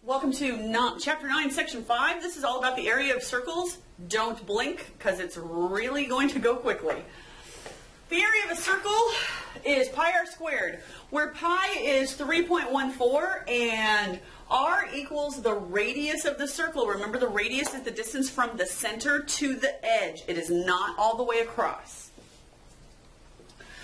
Welcome to Chapter 9, Section 5. This is all about the area of circles. Don't blink, because it's really going to go quickly. The area of a circle is pi r squared, where pi is 3.14 and r equals the radius of the circle. Remember, the radius is the distance from the center to the edge. It is not all the way across.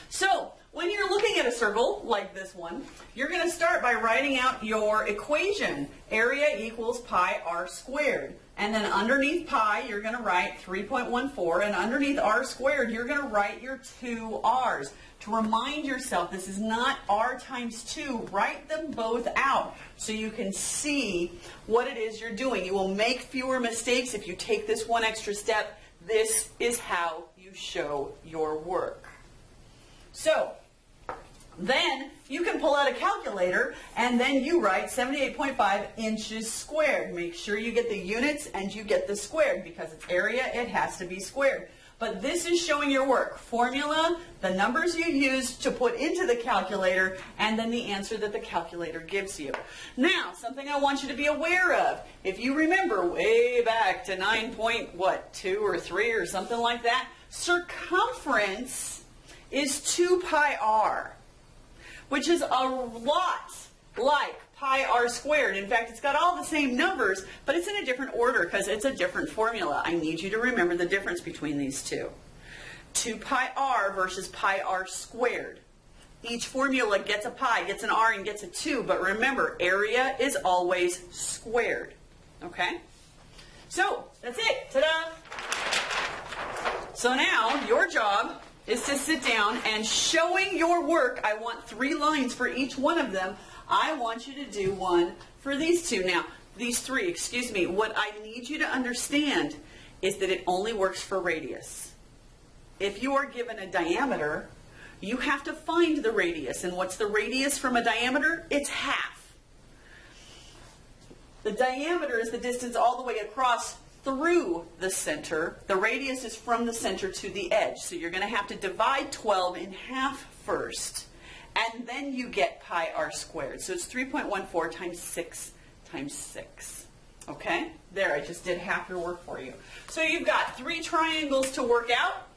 So, when you're looking at a circle, like this one, you're going to start by writing out your equation. Area equals pi r squared. And then underneath pi, you're going to write 3.14. And underneath r squared, you're going to write your two r's. To remind yourself, this is not r times 2. Write them both out so you can see what it is you're doing. You will make fewer mistakes if you take this one extra step. This is how you show your work. So, then you can pull out a calculator and then you write 78.5 inches squared. Make sure you get the units and you get the squared, because it's area, it has to be squared. But this is showing your work. Formula, the numbers you use to put into the calculator, and then the answer that the calculator gives you. Now, something I want you to be aware of. If you remember way back to 9.2 or 3 or something like that, circumference is 2 pi r, which is a lot like pi r squared. In fact, it's got all the same numbers, but it's in a different order because it's a different formula. I need you to remember the difference between these two. 2 pi r versus pi r squared. Each formula gets a pi, gets an r, and gets a 2, but remember, area is always squared. Okay? So, that's it. Ta-da! So now, your job is to sit down and, showing your work, I want 3 lines for each one of them. I want you to do one for these two. Now, these 3, excuse me, what I need you to understand is that it only works for radius. If you are given a diameter, you have to find the radius. And what's the radius from a diameter? It's half. The diameter is the distance all the way across through the center. The radius is from the center to the edge. So you're going to have to divide 12 in half first, and then you get pi r squared. So it's 3.14 times 6 times 6. Okay? There, I just did half your work for you. So you've got 3 triangles to work out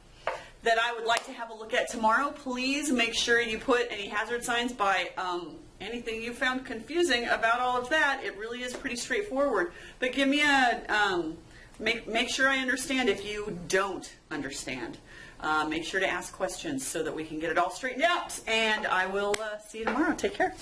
that I would like to have a look at tomorrow. Please make sure you put any hazard signs by anything you found confusing about all of that. It really is pretty straightforward. But give me a... Make sure I understand if you don't understand. Make sure to ask questions so that we can get it all straightened out. And I will see you tomorrow. Take care.